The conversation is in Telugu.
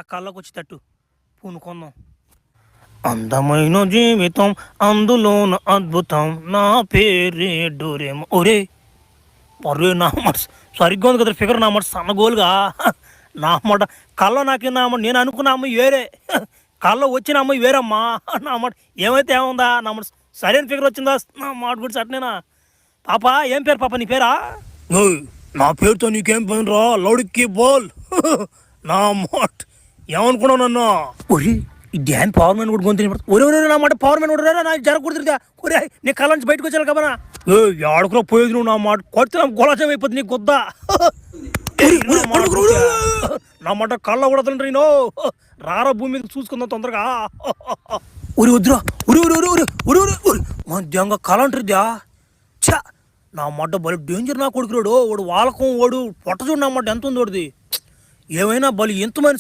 నా కళ్ళకు వచ్చేటట్టు పూనుకుందాం. అందమైన జీవితం అందులోన అద్భుతం నా పేరే డోరేమో. ఒరే ఒరే నా మాట సరిగ్గా ఉంది కదా ఫిగర్, నా మాట సన్నగోలుగా. నా మాట కళ్ళ నాకే నా మాట నేను అనుకున్న అమ్మాయి వేరే, కళ్ళ వచ్చిన అమ్మాయి వేరమ్మా. నా మాట ఏమైతే ఏముందా, నా మాట సరైన ఫిగర్ వచ్చిందా నా మాట గురించి అట్నేనా. పాప ఏం పేరు పాప నీ పేరా? నా పేరుతో నీకేం పోయినరా లౌడికి బోల్. నా మాట ఏమనుకున్నావు నన్ను? ఒరి ఈ డ్యాన్ పవర్ మ్యాన్ కూడా గొంతు ఒరే ఒరే నా మాట పవర్ మ్యాన్ కూడా నా జరగకూడదు. ఒరే నీ కళ్ళ నుంచి బయటకు వచ్చాను కదా. ఆడుకులో పోయేది నువ్వు నా మాట కొడితే నా గొలచం అయిపోతుంది నీ గుద్ద. నా మాట కళ్ళ కూడా తండ్రి నో రారా భూమి మీద చూసుకుందాం తొందరగా. ఉరి వద్దురా ఉరి ఉరి ఉరి ఉరి ఉరి ఉరి మధ్యంగా కళ అంటారుద్యా. చా నా మాట బలి డేంజర్ నా కొడుకురాడు. వాడు వాళ్ళకం వాడు పొట్ట చూడు నా మాట ఎంత ఉంది వాడిది. ఏమైనా బలి ఎంత మనిషి